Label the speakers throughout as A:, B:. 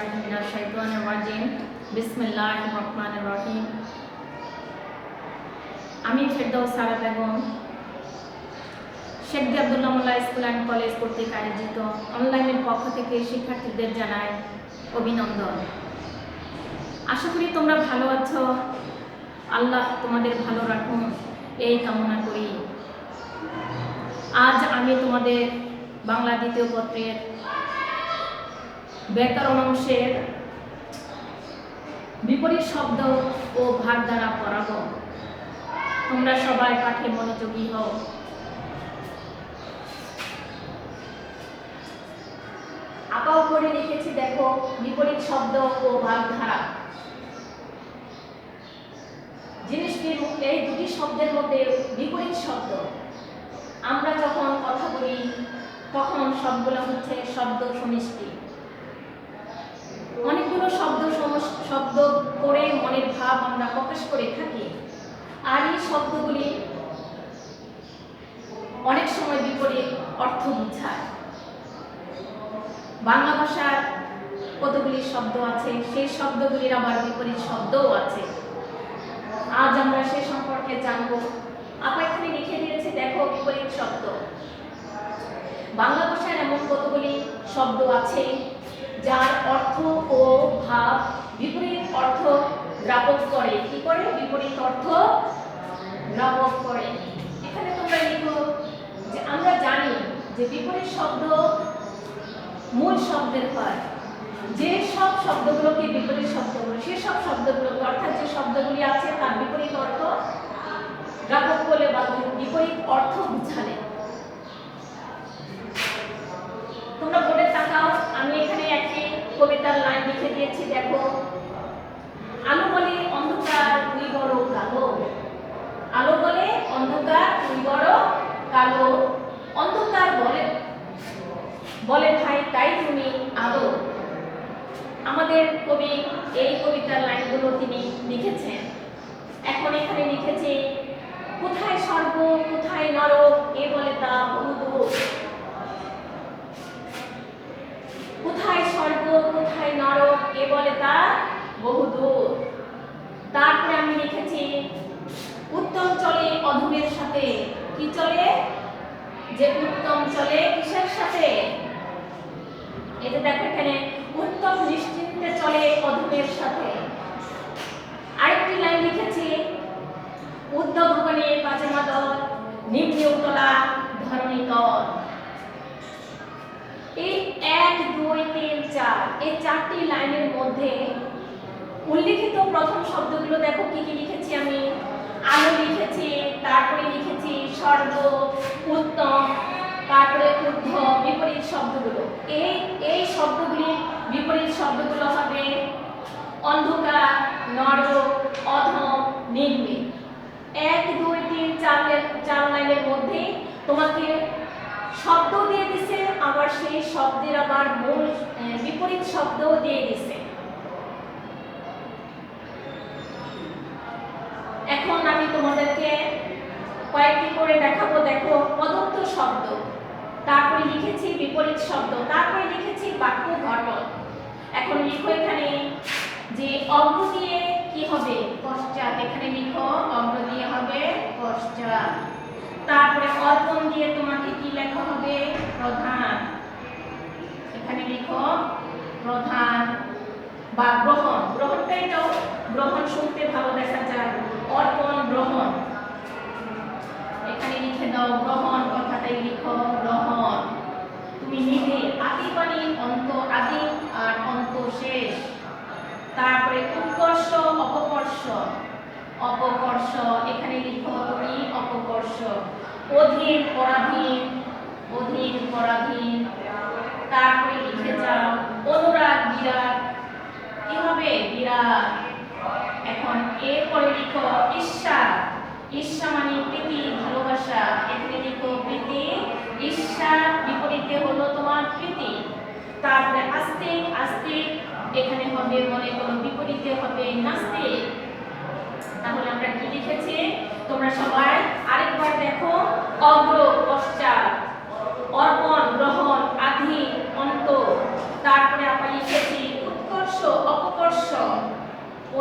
A: बिल्लाहि मिनाश शाइतानिर रजीम बिस्मिल्लाहिर रहमानिर रहीम। আমি ফেরদৌস সারা বেগম শেখ আব্দুল্লাহ মোল্লা school and college কর্তৃক আয়োজিত অনলাইনের পক্ষ থেকে শিক্ষার্থীদের জানাই অভিনন্দন। আশা করি তোমরা ভালো আছো, আল্লাহ তোমাদের ভালো রাখুন এই কামনা করি। আজ আমি তোমাদের বাংলা দ্বিতীয় পত্রের ব্যাকরণ অংশের বিপরীত শব্দ ও ভাগ দ্বারা পড়াবো। তোমরা সবাই পাঠে মনোযোগী হও। আঁকা উপরে লিখেছি দেখো বিপরীত শব্দ ও ভাগ ধারা। জিনিসটির এই দুটি শব্দের মধ্যে বিপরীত শব্দ। আমরা যখন কথা বলি তখন সবগুলো হচ্ছে শব্দ সমষ্টি। অনেকগুলো শব্দ করে মনের ভাব আমরা প্রকাশ করে থাকি, আর এই শব্দগুলি অনেক সময় বিপরীত অর্থ বোঝায়। বাংলা ভাষার কতগুলি শব্দ আছে, সেই শব্দগুলির আবার বিপরীত শব্দও আছে। আজ আমরা সে সম্পর্কে জানবো। আপা এখানে লিখে দিয়েছে দেখো বিপরীত শব্দ। বাংলা ভাষার এমন কতগুলি শব্দ আছে যার অর্থ ও ভাব বিপরীত অর্থ গ্রাপক করে। কি করে? বিপরীত অর্থ গ্রাপক করে। এখানে তোমরা লিখো যে আমরা জানি যে বিপরীত শব্দ মূল শব্দের হয়। যে সব শব্দগুলোকে বিপরীত শব্দ বলে, সেসব শব্দগুলোকে অর্থাৎ যে শব্দগুলি আছে তার বিপরীত অর্থ গ্রাপক বলে বা বিপরীত অর্থ বুঝালে। তোমরা বোর্ডে তাকাও, আমি এখানে একটি কবিতার লাইন লিখে দিয়েছি দেখো। আলো বলে অন্ধকার তুই বড় কালো, আলো বলে অন্ধকার তুই বড় কালো, অন্ধকার বলে বলে ভাই তাই তুমি আলো। আমাদের কবি এই কবিতার লাইনগুলো তিনি লিখেছেন। এখন এখানে লিখেছে কোথায় স্বর্গ কোথায় নরক কে বলে তা বহুদূর। কোথায় স্বর্গ কোথায় নরক কে বলে তা বহুদূর। তারপরে আমি লিখেছি উত্তম চলে অধমের সাথে। কি চলে? যে উত্তম চলে কিসের সাথে? এটা দেখো এখানে উত্তম নিশ্চিন্তে চলে অধমের সাথে। আরেকটি লাইন লিখেছি উদ্ধ ভবনে পাজামা দল নিম্নে উতলা ধরণী তল। এই 1 2 3 4 এই চারটি লাইনের মধ্যে উল্লিখিত প্রথম শব্দগুলো দেখো কি কি লিখেছি আমি। আলো লিখেছি, তারপরে লিখেছি স্বর্গ, উত্তম, তারপরে ঊর্ধ্ব, বিপরীত শব্দগুলো। এই শব্দগুলির বিপরীত শব্দগুলো হবে অন্ধকার, নরক, অধম, নিম্নে। 1 2 3 4 লাইনের মধ্যে তোমাকে শব্দ দিয়ে দিছে, আবার সেই শব্দের আবার মূল বিপরীত শব্দও দিয়ে দিছে। এখন আমি তোমাদেরকে কয়েকটি করে দেখাবো দেখো। পদত্ব শব্দ, তারপরে লিখেছি বিপরীত শব্দ, তারপরে লিখেছি বাক্য গঠন। এখন লিখো এখানে যে অগ্র দিয়ে কি হবে? পশ্চাৎ। এখানে লিখো অগ্র দিয়ে হবে পশ্চাৎ। তারপরে অর্পণ দিয়ে তোমাকে কি লেখা হবে? প্রধান। এখানে লিখো প্রধান বা গ্রহণ। গ্রহণটাই তো গ্রহণ শুনতে ভালো দেখা যায়। অর্পণ গ্রহণ। এখানে লিখে দাও গ্রহণ, কথাটাই লিখো গ্রহণ। তুমি নিবে আদি পানি অন্ত আদি আর অন্ত শেষ। তারপরে উৎকর্ষ অপকর্ষ, অপকর্ষ এখানে লিখো তুমি অপকর্ষ। অধীন পরাধীন, অধীন পরাধীন। তারপরে লিখে যাও অনুরাগ বিরাট। কি হবে? বিরাট। এখন এরপরে লিখো ঈর্ষা। ঈর্ষা মানে প্রীতি, ভালোবাসা। এখানে লিখো প্রীতি। ঈর্ষা বিপরীতে হলো তোমার প্রীতি। তারপরে আস্তিক, আস্তিক এখানে হবে মনে করো বিপরীতে হবে নাস্তিক। তাহলে আমরা কি লিখেছি তোমরা সবাই আরেকবার দেখো। অগ্র পশ্চাৎ, অর্পণ গ্রহণ, আদি অন্ত। তারপরে আমরা লিখেছি উৎকর্ষ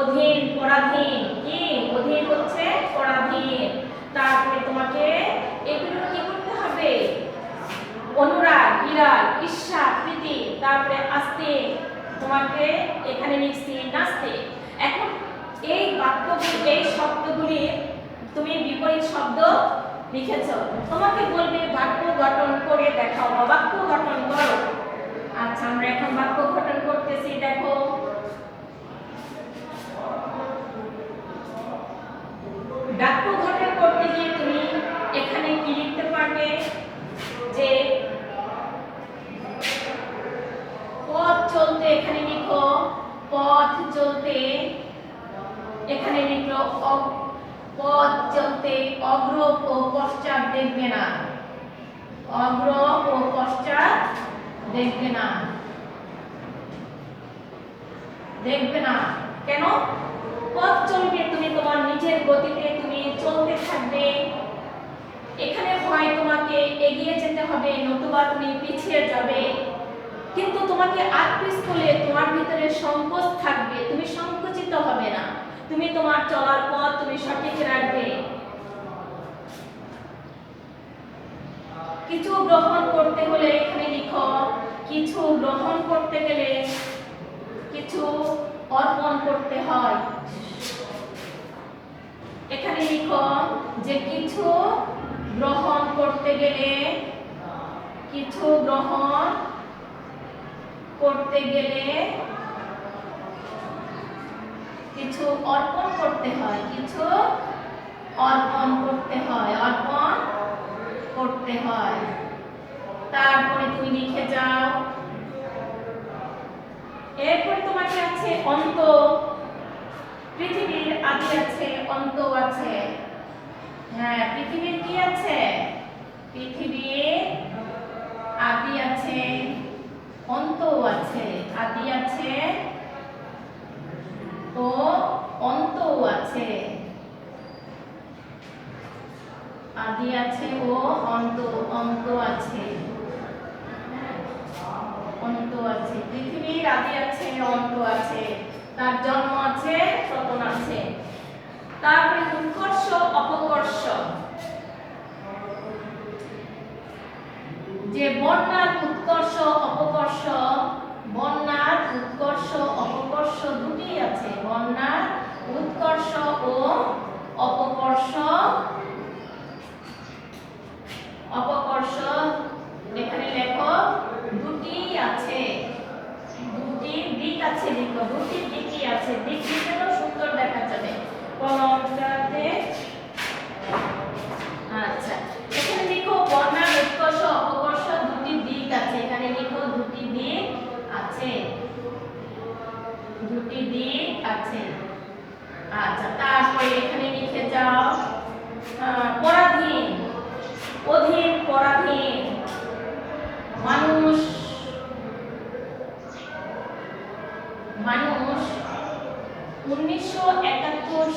A: অধীন পরাধীন, কি অধীন হচ্ছে পরাধীন। তারপরে তোমাকে এগুলো কি করতে হবে, অনুরাগ, বিরাগ, ঈর্ষা, প্রীতি, তারপরে আস্তে তোমাকে এখানে লিখছি নাস্তে। এখন এই বাক্যগুলি, এই শব্দগুলি তুমি বিপরীত শব্দ লিখেছো, তোমাকে বলবে বাক্য গঠন করে দেখাও বা বাক্য গঠন করো। আচ্ছা, আমরা এখন বাক্য গঠন করতেছি। দেখো, বাক্য গঠন করতে গিয়ে তুমি এখানে কি লিখতে পারবে, যে পথ চলতে, এখানে লিখো পথ চলতে, এখানে লিখলো পথ চলতে অগ্র ও পশ্চাৎ দেখবে না, অগ্র ও পশ্চাৎ দেখবে না, দেখবে না। কেন? পথ চলবে, তুমি তোমার নিজের গতিতে তুমি চলতে থাকবে। এখানে হয় তোমাকে এগিয়ে যেতে হবে, নতুবা তুমি পিছিয়ে যাবে। কিন্তু তোমাকে আত্মীয় করলে তোমার ভিতরে সংকোচ থাকবে, তুমি সংকুচিত হবে না, তুমি তোমার চলার পথ তুমি সঠিক রাখবে। কিছু গ্রহণ করতে হলে এখানে লিখো, কিছু গ্রহণ করতে গেলে কিছু অর্পণ করতে হয়। এখানে লিখো যে কিছু গ্রহণ করতে গেলে, কিছু গ্রহণ করতে গেলে কিছু অর্পণ করতে হয়, কিছু অর্পণ করতে হয়, অর্পণ করতে হয়। তারপরে তুমি লিখে যাও। এরপরে তোমাকে আছে অন্ত, পৃথিবীর আদি আছে, অন্ত আছে। হ্যাঁ, পৃথিবীর কি আছে, পৃথিবীর আদি আছে, অন্ত আছে, আদি আছে ও অন্ত আছে, আদি আছে ও অন্ত, অন্ত আছে, অন্ত আছে। পৃথিবীর আদি আছে, অন্ত আছে, তার জন্ম আছে, পতন আছে। তারপরে উৎকর্ষ অপকর্ষ, যে বন্যার উৎকর্ষ অপকর্ষ, বন্যার উৎকর্ষ অপকর্ষ দুটি আছে, বন্যার উৎকর্ষ ও অপকর্ষ, অপকর্ষ এখানে লেখো দুটি আছে, দুটি দিক আছে, লিখো দুটি দিকই আছে, দিক লিখলেও সুন্দর দেখা যাবে কলমটাতে। আচ্ছা, এখানে লিখো বন্যার উৎকর্ষ অপকর্ষ দুটি দিক আছে, এখানে লিখো দুটি দিক আছে, দুটি দিক আছে। আচ্ছা, তারপরে এখানে লিখে যাও পরাধীন, অধীন পরাধীন। মানুষ, মানুষ 1971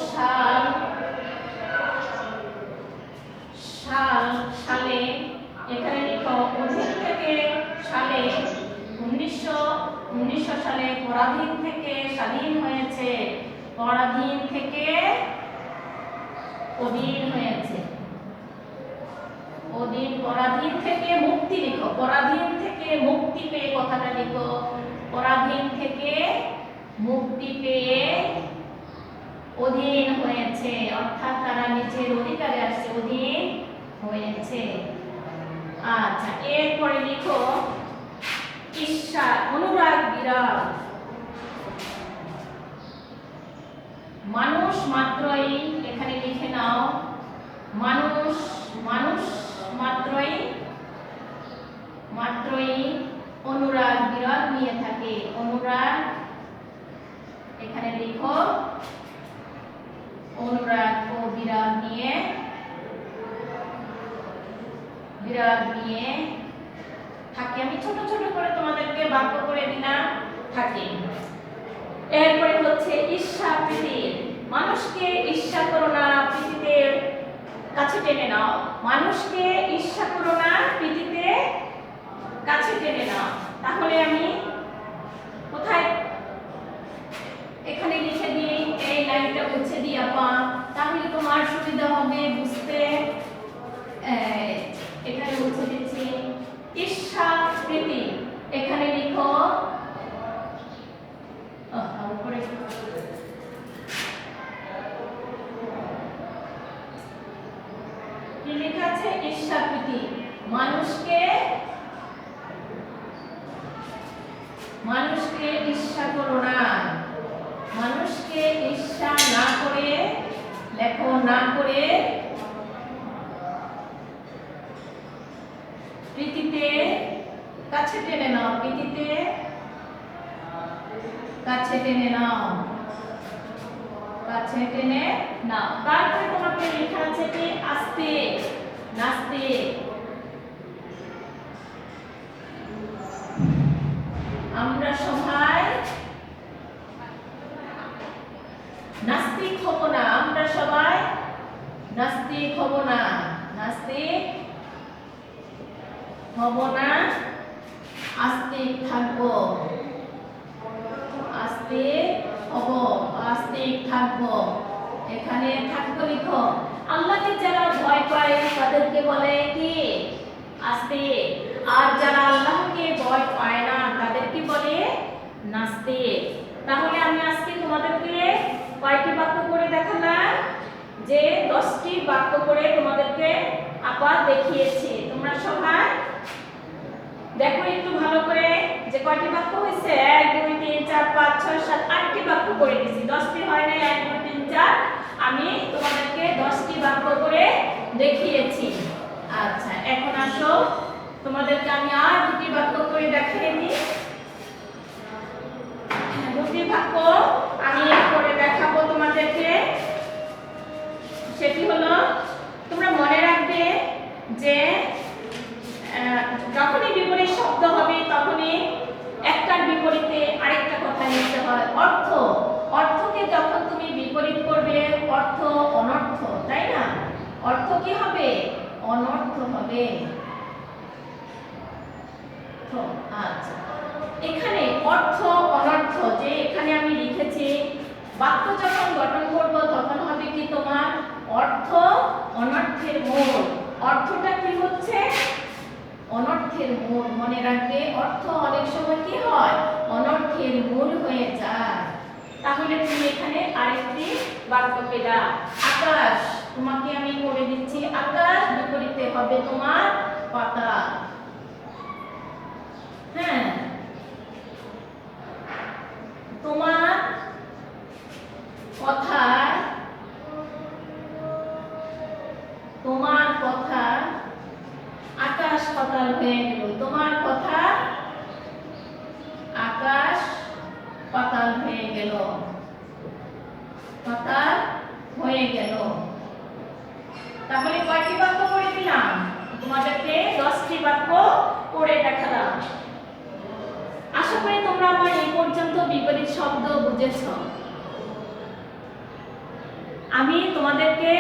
A: সালে এখানে লিখো অধীন থেকে সালে 1900 সালে পরাধীন থেকে স্বাধীন হয়েছে, পরাধীন থেকে অধীন হয়েছে, অধীন পরাধীন থেকে মুক্তি, লিখো পরাধীন থেকে মুক্তি পেয়ে, কথাটা লিখো পরাধীন থেকে মুক্তি পেয়ে অধীন হয়েছে, অর্থাৎ তারা নিজের অধিকারে আসছে, অধীন হয়েছে। আচ্ছা, এরপরে লিখো ঈর্ষা, অনুরাগ, বিরাগ। মানুষ মাত্রই, এখানে লিখে নাও মানুষ, মানুষ মাত্রই, মাত্রই অনুরাগ বিরাগ নিয়ে থাকে, অনুরাগ এখানে লিখো অনুরাগ ও বিরাগ নিয়ে, বিরাগ নিয়ে থাকে। আমি ছোট ছোট করে তোমাদেরকে বাক্য করে দিলাম, থাকে। এরপরে হচ্ছে ঈর্ষা প্রীতি, মানুষকে ঈর্ষা করো না, প্রীতিতে কাছে টেনে নাও, মানুষকে ঈর্ষা করো না, প্রীতিতে কাছে টেনে নাও। তাহলে আমি কোথায় এখানে লিখে দিই, এটা মুছে দিই আপা, তাহলে তোমার সুবিধা হবে বুঝতে। এখানে মুছে দিচ্ছি ঈর্ষাকৃতি, এখানে লিখো উপরে কি লেখা আছে? ঈর্ষাকৃতি। মানুষকে ঈর্ষা করো না, মানুষকে ঈর্ষা না করে লেখো, না করে প্রীতিতে কাছে টেনে নাও, প্রীতিতে কাছে টেনে নাও, কাছে টেনে নাও। তারপরে তোমাকে লেখা আছে কি আস্তে নাস্তে। আমরা সবাই নাস্তিক হব না, আমরা সবাই নাস্তিক হব না, নাস্তিক হব না, আস্তিক থাকবো, আস্তিক হব, আস্তিক থাকবো। এখানে থাকবো লিখো। আল্লাহকে যারা ভয় পায় তাদেরকে বলে কি আস্তিক, আর যারা আল্লাহকে ভয় পায় না তাদেরকে বলে নাস্তিক। তাহলে আমি আজকে তোমাদেরকে কয়টি বাক্য করে দেখালাম? যে 10টি বাক্য করে তোমাদেরকে আবার দেখিয়েছি। তোমরা সবাই দেখো একটু ভালো করে যে কয়টি বাক্য হয়েছে। 1 2 3 4 5 6 7 8টি বাক্য করে দিয়েছি, 10টি হয় না। 1 2 3 4 আমি তোমাদেরকে 10টি বাক্য করে দেখিয়েছি। আচ্ছা, এখন আসো তোমাদেরকে আমি আর দুটি বাক্য করে দেখিয়ে দিই। দুটি বাক্য আমি করে দেখাবো তোমাদেরকে। সেটি হলো, তোমরা মনে রাখবে যে যখনই বিপরীত শব্দ হবে তখনই একটার বিপরীতে আরেকটা কথা লিখতে হয়। অর্থ, অর্থকে যখন তুমি বিপরীত করবে অর্থ অনর্থ, তাই না? অর্থ কি হবে? অনর্থ হবে। আচ্ছা, এখানে অর্থ অনর্থ যে এখানে আমি লিখেছি, বাক্য যখন গঠন করব তখন হবে কি তোমার অর্থ অনর্থের মূল। অর্থটা কি হচ্ছে? অনর্থের মূল। মনে রাখবে অর্থ অনেক সময় কি হয়? অনর্থের মূল হয়ে যায়। তাহলে তুমি এখানে আরেকটি বাক্য পেলা। আকাশ, তোমাকে আমি করে দিচ্ছি। আকাশ বিপরীতে হবে তোমার পাতাল। হ্যাঁ, তোমার কথা, তোমার কথা আকাশ পাতাল হয়ে গেল। তোমার কথা আকাশ পাতাল হয়ে গেল, পাতাল হয়ে গেল। তাহলে কয়টি বাক্য করে দিলাম? তোমাদেরকে 10টি বাক্য করে দেখালাম। আশা করি তোমরা আমার এই পর্যন্ত বিপরীত শব্দ বুঝেছো। আমি তোমাদেরকে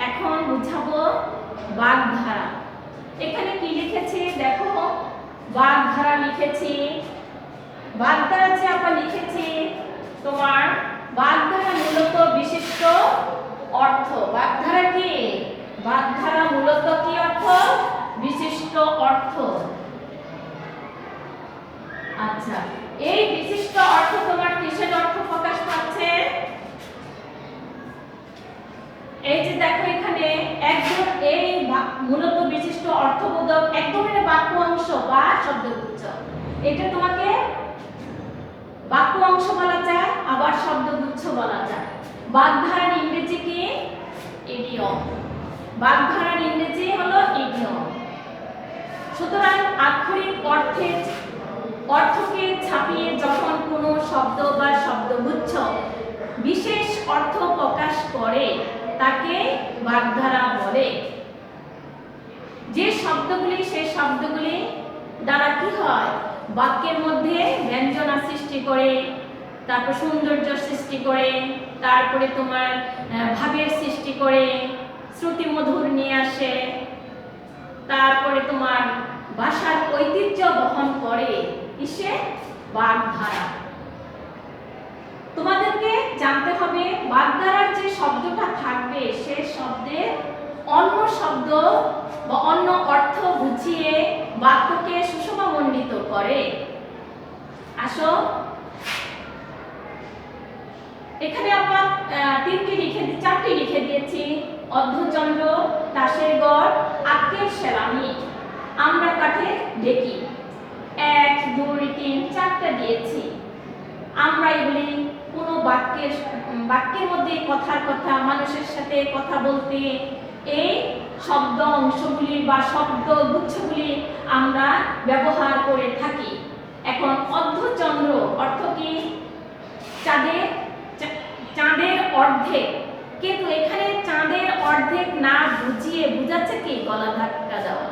A: এখন বুঝাবো বাগধারা। এখানে কি লিখেছি দেখো, বাগধারা লিখেছি। বাগধারা যে আমরা লিখেছি, তোমার বাগধারা মূলত বিশিষ্ট অর্থ। বাগধারা কি? বাগধারা মূলত কি অর্থ? বিশিষ্ট অর্থ। আচ্ছা, এই বিশিষ্ট অর্থ তোমার কিসের অর্থ প্রকাশ পাচ্ছে? এই যে দেখো এখানে একদম এই মূলত বিশিষ্ট অর্থবোধক এক ধরনের বাক্য অংশ বা শব্দগুচ্ছ। এটা তোমাকে বাক্য অংশ বলা যায়, আবার শব্দগুচ্ছ বলা যায়। বাগধারার ইংরেজি কি? ইডিয়ম। বাগধারার ইংরেজি হলো ইডিয়ম। সুতরাং আক্ষরিক অর্থকে ছাপিয়ে যখন কোনো শব্দ বা শব্দগুচ্ছ বিশেষ অর্থ প্রকাশ করে তাকে বাগধারা বলে। যে শব্দগুলি, সেই শব্দগুলি দ্বারা কি হয়? বাক্যের মধ্যে ব্যঞ্জনা সৃষ্টি করে, তারপর সৌন্দর্য সৃষ্টি করে, তারপরে তোমার ভাবের সৃষ্টি করে, শ্রুতি মধুর নিয়ে আসে, তারপরে তোমার ভাষার ঐতিহ্য বহন করে। কিসে? বাগধারা। তোমাদেরকে জানতে হবে বাগধারার যে শব্দটা থাকবে সে শব্দের অন্য শব্দ বা অন্য অর্থ বুঝিয়ে বাক্যকে সুষমামণ্ডিত করে। আসো, এখানে আমরা চারটি লিখে দিয়েছি। অর্ধচন্দ্র, তাসের গড়, আক্কেল সেলামি, আমরা কাঠে ঢেকি। 1 2 3 4টা দিয়েছি। আমরা এগুলি কোনো বাক্যের মধ্যে কথার কথা, মানুষের সাথে কথা বলতে এই শব্দ অংশগুলি বা শব্দ গুচ্ছগুলি আমরা ব্যবহার করে থাকি। এখন অর্ধচন্দ্র অর্থ কি? চাঁদের অর্ধেক, কিন্তু এখানে চাঁদের অর্ধেক না বুঝিয়ে বুঝাচ্ছে কি? গলা ধাক্কা দেওয়া।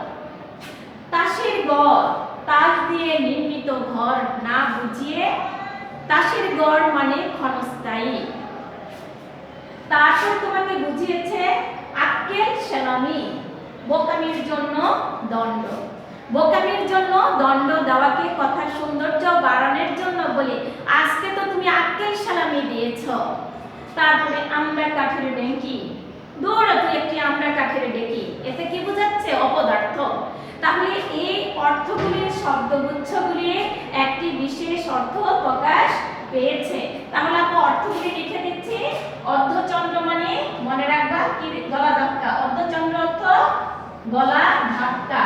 A: তাসের গড়, তাস দিয়ে নির্মিত ঘর না বুঝিয়ে তাসের গড় মানে ক্ষণস্থায়ী। তারপর তোমাকে বুঝিয়েছে আক্কেল সেলামি, বোকামির জন্য দণ্ড। বোকামির জন্য দণ্ড দেওয়াকে কথার সৌন্দর্য বাড়ানোর জন্য বলি, আজকে তো তুমি আক্কেল সেলামি দিয়েছো। তারপরে আমরা কাঠের ডেকি, দৌড়া তুই একটি আমরা কাঠের ডেকি, এতে কি বোঝাচ্ছে? অপদার্থ। তাহলে এই অর্থগুলির শব্দগুচ্ছগুলি একটি বিশেষ অর্থ প্রকাশ পেয়েছে। তাহলে আমরা অর্থগুলি লিখে দিচ্ছি। অর্ধচন্দ্র মানে মনে রাখবা কি? গলা ধাক্কা। অর্ধচন্দ্র অর্থ গলা ধাক্কা,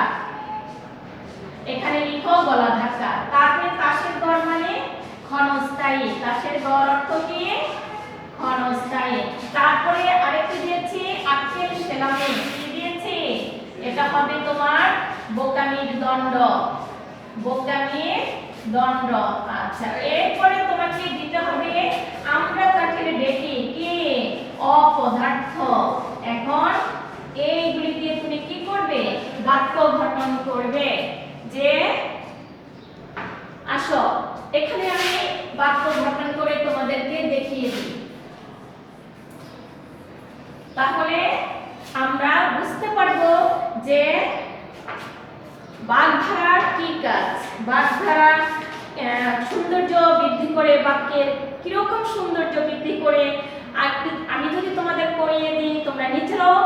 A: এখানে লিখো গলা ধাক্কা। তারপরে তাসের গড় মানে ক্ষণস্থায়ী, তাসের গড় অর্থ কি? ক্ষণস্থায়ী। তারপরে আরেকটি দিয়েছি আক্কেল সেলামি, কি দিয়েছি? এটা হবে তোমার বোকামির দণ্ড, বোকামির দণ্ড। আচ্ছা, এরপরে তোমাকে দিতে হবে আমরা কাঠের ডেকি, কি? অপদার্থ। এখন এইগুলি দিয়ে তুমি কি করবে? বাক্য গঠন করবে। যে আসো, এখানে আমি বাক্য গঠন করে তোমাদেরকে দেখিয়ে দিই, তাহলে আমরা বুঝতে পারবো যে বাগধারার কি কাজ। বাগধারা সৌন্দর্য বৃদ্ধি করে, বাক্যের কিরকম সৌন্দর্য বৃদ্ধি করে আমি যদি তোমাদের করিয়ে দিই তোমরা নিজেরাও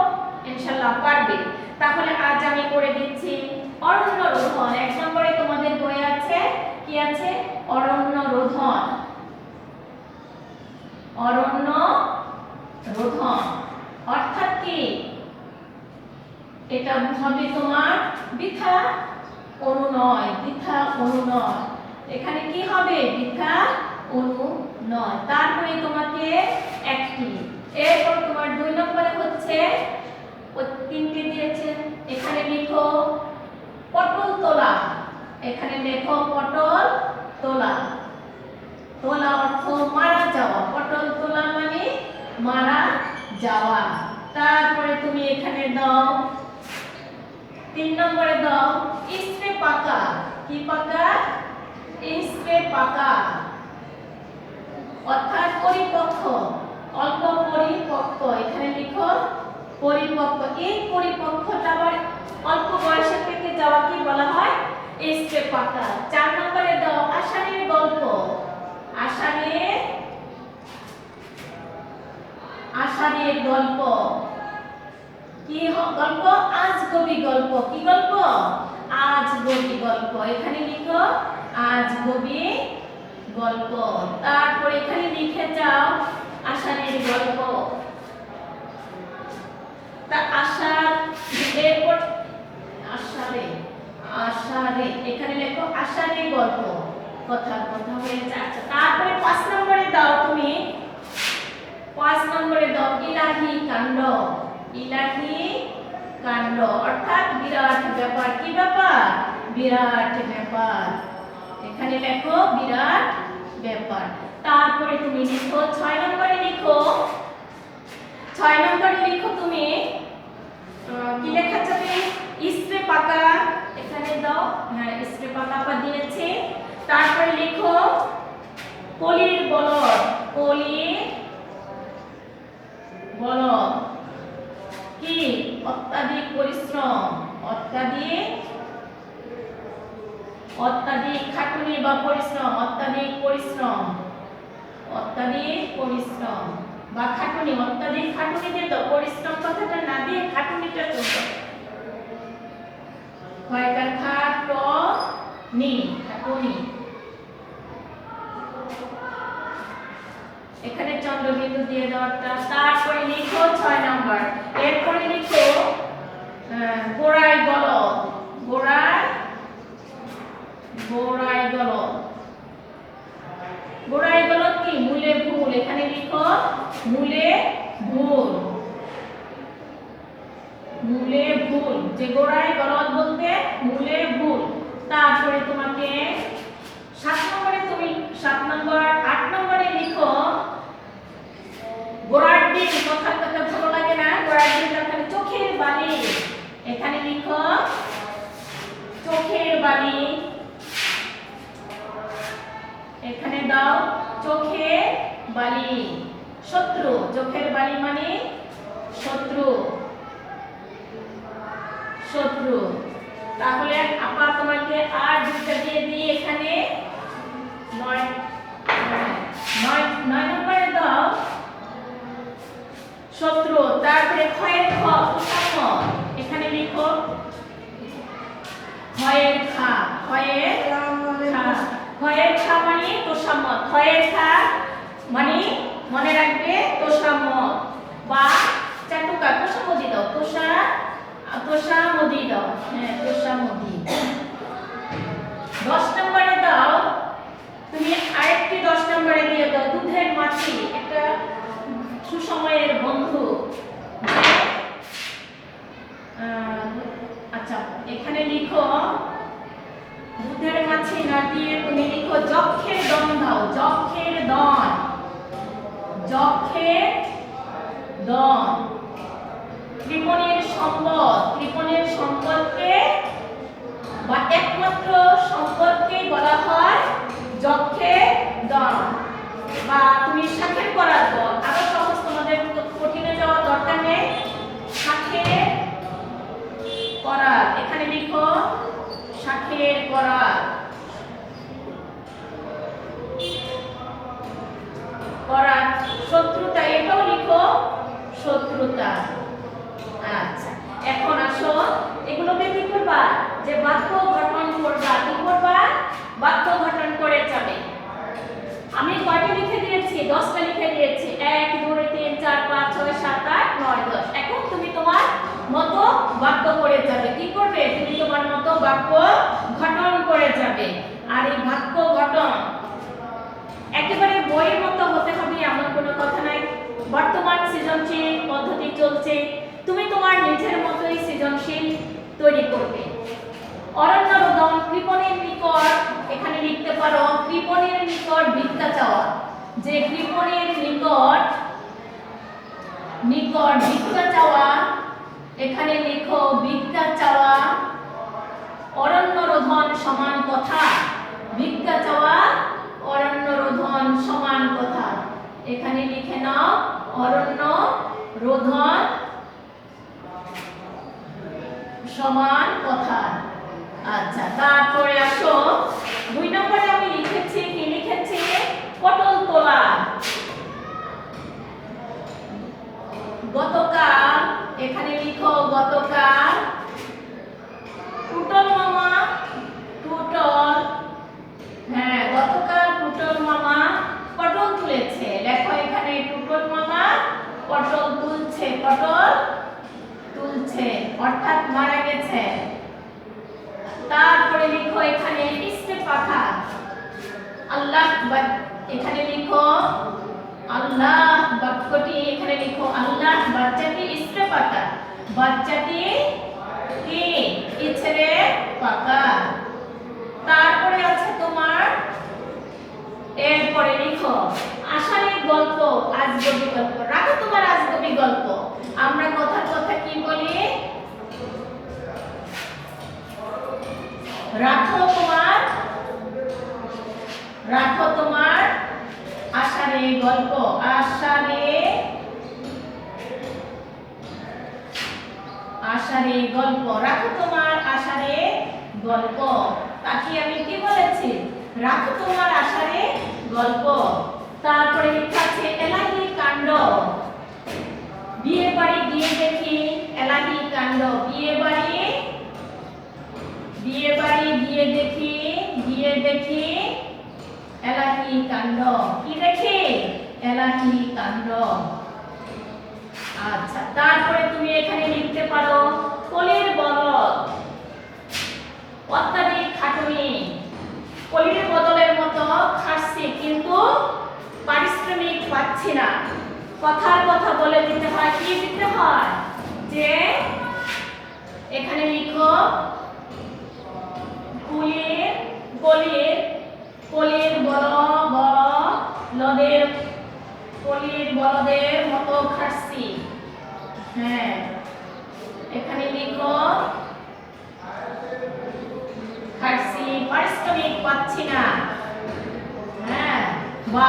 A: ইনশাআল্লাহ পারবে। তাহলে আজ আমি করে দিচ্ছি অরণ্য রোধন। 1 নম্বরে তোমাদের বই আছে, কি আছে? অরণ্য রোধন। অরণ্য রোধন অর্থাৎ কি? এটা হবে তোমার বৃথা অনুনয়, বৃথা অনুনয়। এখানে কি হবে? বৃথা অনুনয়। তারপরে তোমাকে একটি, এরপর তোমার 2 নম্বরে হচ্ছে 3টে দিয়েছে, এখানে লিখো পটল তোলা। এখানে লেখো পটল তোলা। তোলা অর্থ মারা যাওয়া, পটল তোলা মানে মারা যাওয়া। তারপরে তুমি এখানে দাও 3 নম্বরে দাও ইস্ত্রে পাকা। কি পাকা? ইস্ত্রে পাকা অর্থাৎ পরিপক্ক, অল্প পরিপক্ক। এখানে লিখো পরিপক্ক। এই পরিপক্কটা আবার অল্প বয়সে থেকে যাওয়া কি বলা হয়? ইস্ত্রে পাকা। 4 নম্বরে দাও আষাঢ়ের গল্প। আষাঢ়ের গল্প কি গল্প? আজগবি গল্প। কি গল্প? আজগবি গল্প। এখানে লিখো আজগবি গল্প। তারপর এখানে লিখে যাও আষাঢ়ের গল্প। তা আষাঢ়, এরপর আষাঢ়ে এখানে লেখো আষাঢ়ের গল্প। কথা হয়ে যাচ্ছে। তারপরে 5 নম্বরে দাও তুমি, 5 নম্বরে দাও ইলাহি কাণ্ড। ইলাহি কাণ্ড অর্থাৎ বিরাট ব্যাপার। কি ব্যাপার? বিরাট ব্যাপার। এখানে লেখো বিরাট ব্যাপার। তারপরে তুমি লিখো 6 নম্বরে লিখো, 6 নম্বরে লিখো তুমি কি লেখা যাবে? ইস্ত্রে পাকা। এখানে দাও, হ্যাঁ ইস্ত্রে পাকা দিয়েছে। তারপরে লিখো কলির বলদ। কলির বলদ কি? অত্যাধিক পরিশ্রম, অত্যাধিক খাটুনি বা পরিশ্রম, অত্যাধিক পরিশ্রম। অত্যাধিক পরিশ্রম বা খাটুনি, অত্যাধিক খাটুনিতে তো পরিশ্রম কথাটা না দিয়ে খাটুনিটা চলবে। কয়কার খাটনি, খাটুনি। এখানে চন্দ্রবিন্দু দিয়ে দেওয়াটা। তারপরে লিখো 6 নাম্বার। এরপরে লিখো গোড়ায় গলদ, গোড়ায় গলদ। গোড়ায় গলদ কি? মূলে ভুল। এখানে লিখো মূলে ভুল, মূলে ভুল। যে গোড়ায় গলদ বলতে মূলে ভুল। তারপরে তোমাকে 7 নম্বরে তুমি 7 নম্বর 8 নম্বরে লিখো গোড়ার ডিম। কথাটা ভালো লাগে না? গোড়ার ডিম এখানে চোখের বালি। এখানে লিখো চোখের বালি। এখানে দাও চোখের বালি। শত্রু, চোখের বালি মানে শত্রু, শত্রু। তাহলে আপা তোমাকে আর দুটো দিয়ে দিই। এখানে 9 নম্বরে দাও শত্রু। তারপরে ক্ষয়ের খ, কুসাম্য। এখানে লিখো ক্ষয়ের খা, ক্ষয়ের খা। ক্ষয়ের খা মানে তোষাম্য। ক্ষয়ের খা মানে মনে রাখবে তোষাম্য বা চাটুকা। তোষামদি দাও, তোষামদি দাও। হ্যাঁ, তোষামদি। 10 নম্বরে দাও তুমি আরেকটি 10 নম্বরে দিয়ে দাও দুধের মাছি। একটা সুসময়ের বন্ধু। আচ্ছা, এখানে লিখো দুধের মাছি না দিয়ে তুমি লিখো যক্ষের দন দাও। যক্ষের দন, যক্ষের দন। কৃপণের সম্পদ, কৃপণের সম্পদকে বা একমাত্র সম্পদকে বলা হয় যক্ষের দন। বা তুমি শাখের করার দল। আরো সহজ, তোমাদের কঠিনে যাওয়ার দরকার নেই। শাখের করার। এখানে লিখো শাখের করার, করার। শত্রুতা, এটাও লিখো শত্রুতা। আচ্ছা, এখন আসো এগুলোকে কি করবা? যে বাক্য গঠন করবা। কি করবা? বাক্য গঠন করে যাবে। আমি কয়টা লিখে দিয়েছি? 10টা লিখে দিয়েছি। 1 2 3 4 5 6 7 8 9 10। এখন তুমি তোমার মতো বাক্য করে যাবে। কি করবে? তুমি তোমার মতো বাক্য গঠন করে যাবে। আর এই বাক্য গঠন একেবারে বইয়ের মতো হতে হবে এমন কোনো কথা নাই। বর্তমান সৃজনশীল পদ্ধতি চলছে, তুমি তোমার নিজের মতোই সৃজনশীল তৈরি করবে। অরণ্য রোদন, কৃপণের নিকট। এখানে লিখতে পারো কৃপণের নিকট ভিক্ষা চাওয়া। যে কৃপণের নিকট ভিক্ষা চাওয়া। এখানে লিখো ভিক্ষা চাওয়া। অরণ্য রোধন সমান কথা। ভিক্ষা চাওয়া, অরণ্য রোধন সমান কথা। এখানে লিখে নাও অরণ্য রোধন সমান কথা। আচ্ছা, তারপরে আসো 2 নম্বরে আমি লিখেছি কি? লিখেছি পটল তোলা। গতকাল। এখানে লিখো গতকাল টুটল মামা, টুটল। হ্যাঁ, গতকাল টুটল মামা পটল তুলেছে। লেখো এখানে টুটল মামা পটল তুলছে, পটল তুলছে অর্থাৎ মারা গেছে। তারপরে লিখো এখানে ইস্তে পাখা। আল্লাহ, এখানে লিখো আল্লাহ বাক্যটি। এখানে লিখো আল্লাহ বাচ্চাটি ইস্তে পাখা। বাচ্চাটি কি? ইছরে পাকা। তারপরে আছে তোমার, এরপরে লিখো আষাঢ়ের গল্প, আজগবি গল্প। রাখো তোমার আজগবি গল্প। আমরা কথার কথা কি বলি? রাখো তোমার আষাঢ়ের গল্প। আষাঢ়ের গল্প। রাখো তোমার আষাঢ়ের গল্প। তাকে আমি কি বলেছি? রাখো তোমার আষাঢ়ের গল্প। তারপরে লেখা আছে এলাহি কাণ্ড। বিয়ে বাড়ি গিয়ে দেখি এলাহি কাণ্ড। বিয়ে বাড়ি গিয়ে দেখি এলাহি কাণ্ড। কি দেখি? এলাহি কাণ্ড। আচ্ছা, তারপরে তুমি এখানে লিখতে পারো কলির বদল, অত্যাধিক খাটুনি। কলির বদলের মতো খাটছি কিন্তু পারিশ্রমিক পাচ্ছি না। কথার কথা বলে দিতে হয়। কি দিতে হয়? যে এখানে লিখো কলির বলদের মতো খাটছি। হ্যাঁ, এখানে লিখো খাটছি, পারিশ্রমিক পাচ্ছি না। হ্যাঁ, বা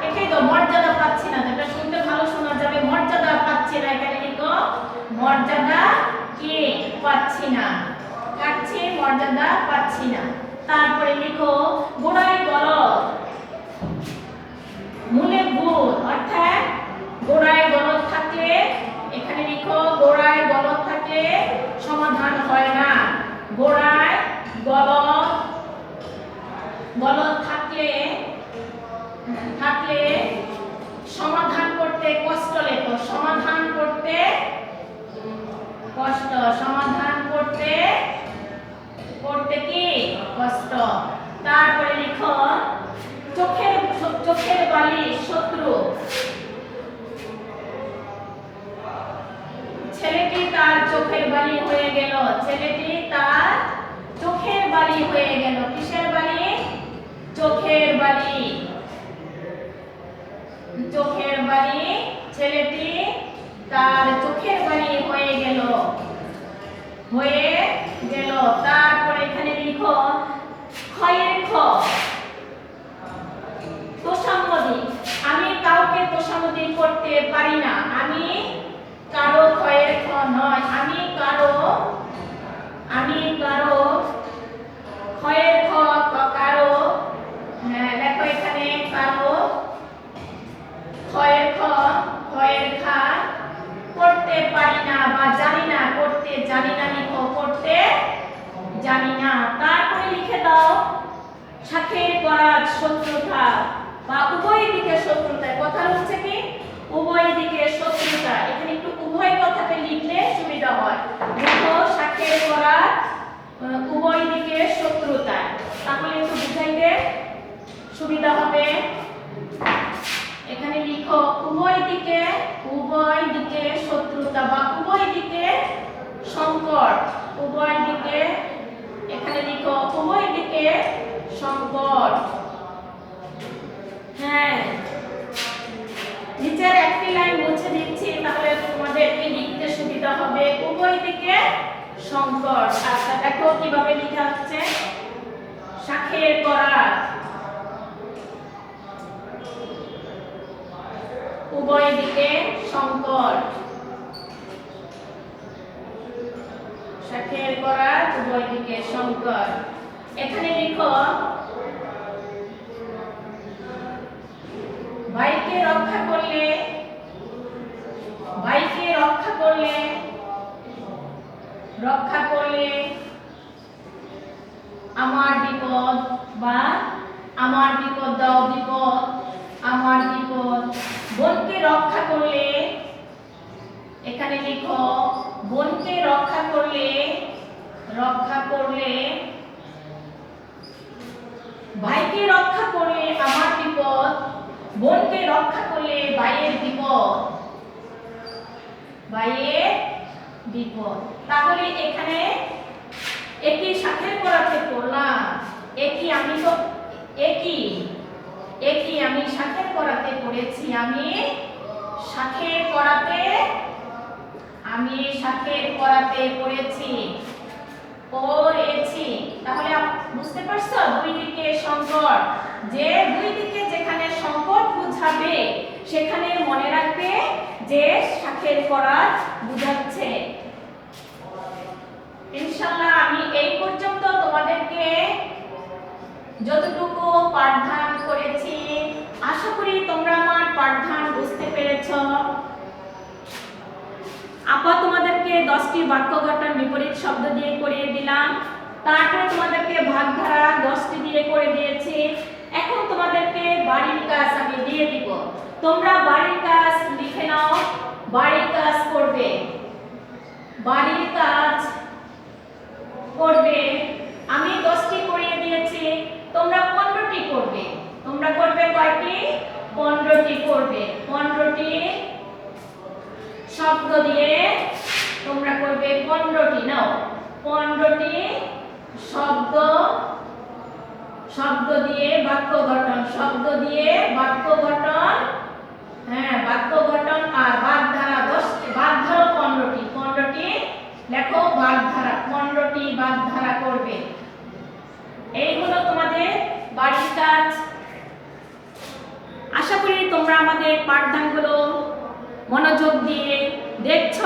A: এটাই তো মর্যাদা পাচ্ছি না, যেটা শুনতে ভালো শোনা যাবে। মর্যাদা পাচ্ছি না, এখানে লিখো মর্যাদা কি পাচ্ছি না। খাটছি, মর্যাদা পাচ্ছি না। তারপরে লিখো গোড়ায় গলদ, মূলে ভুল। অর্থাৎ গোড়ায় গলদ থাকলে, এখানে লিখো গোড়ায় গলদ থাকলে সমাধান হয় না। গোড়ায় গলদ থাকলে সমাধান করতে কষ্ট। লেখো সমাধান করতে কষ্ট। সমাধান করতে কি কষ্ট। তারপরে লিখো চোখের বালি শত্রু। ছেলেটি তার চোখের বালি হয়ে গেল। ছেলেটি তার চোখের বালি হয়ে গেল। কিসের বালি? চোখের বালি। চোখের বালি। ছেলেটি তার চোখের বালি হয়ে গেল। তারপরে এখানে লিখো ক্ষয়ের খ, তোষামোদী। আমি কাউকে তোষামোদী করতে পারি না। আমি কারো ক্ষয়ের খ নয়। আমি কারো ক্ষয়ের খ, কারো। হ্যাঁ, দেখো এখানে কারো ক্ষয়ের খ, ক্ষয়ের খা করতে পারি না বা জানি না। করতে জানি না লিখো, করতে জানি না। তারপরে লিখে দাও সাথে করার শত্রুতা বা উভয় দিকে শত্রুতা। কথা হচ্ছে কি উভয় দিকে শত্রুতা। এখানে একটু উভয় কথাটা লিখলে সুবিধা হয়। দেখো সাথে করার উভয় দিকে শত্রুতা, তাহলে একটু বুঝাইতে সুবিধা হবে। এখানে লিখো উভয় দিকে শত্রুতা বা উভয় দিকে সংকট। উভয় দিকে, এখানে লিখো উভয় দিকে সংকট। হ্যাঁ, নিচের একটি লাইন মুছে দিচ্ছি, তাহলে তোমাদেরকে লিখতে সুবিধা হবে। উভয় দিকে সংকট। আচ্ছা, দেখো কিভাবে লেখা হচ্ছে। শাখের করাত, উভয় দিকে সংকট। শাখের করাত, উভয় দিকে সংকট। এখানে লিখো ভাইকে রক্ষা করলে আমার বিপদ বা আমার বিপদ দাও বিপদ, আমার বিপদ। বোনকে রক্ষা করলে, এখানে লিখো বোনকে রক্ষা করলে ভাইকে রক্ষা করলে আমার বিপদ, বোনকে রক্ষা করলে ভাইয়ের বিপদ। তাহলে এখানে একই সাথের করাতে পড়লাম। একই আমি সাথের করাতে পড়েছি। আমি সাথের করাতে পড়েছি। তাহলে বুঝতে পারছো দুই দিকে সংকট। যে দুই দিকে যেখানে সংকট বুঝাবে সেখানে মনে রাখবে যে সাথের করাত বুঝাচ্ছে। ইনশাআল্লাহ আমি এই পর্যন্ত তোমাদেরকে যতটুকু পাঠদান করেছি আশা করি তোমরা পেরেছ। আপা তোমাদেরকে 10টি বাক্য গঠন বিপরীত শব্দ দিয়ে করিয়ে দিলাম। তারপরে তোমাদেরকে ভাগধারা 10টি দিয়ে করে দিয়েছি। এখন তোমাদেরকে বাড়ির কাজ আমি দিয়ে দিব। তোমরা বাড়ির কাজ লিখে নাও, বাড়ির কাজ করবে। বাড়ির কাজ করবে। আমি 10টি করিয়ে দিয়েছি, তোমরা 15টি করবে। তোমরা করবে কয়টি? 15টি করবে। 15টি শব্দ দিয়ে তোমরা করবে 15টি। নাও 15টি শব্দ, শব্দ দিয়ে বাক্য গঠন, শব্দ দিয়ে বাক্য গঠন, হ্যাঁ বাক্য গঠন। আর বাগধারা 10টি, বাগধারা 15টি। 15টি লেখো বাগধারা, 15টি বাগধারা করবে। এই হলো তোমাদের বাড়ির কাজ। আশা করি তোমরা আমাদের পাঠদানগুলো মনোযোগ দিয়ে দেখছ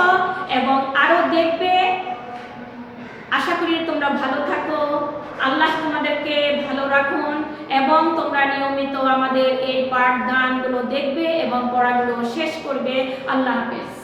A: এবং আরো দেখবে। আশা করি তোমরা ভালো থাকো, আল্লাহ তোমাদেরকে ভালো রাখুন এবং তোমরা নিয়মিত আমাদের এই পাঠদানগুলো দেখবে এবং পড়াগুলো শেষ করবে। আল্লাহ হাফেজ।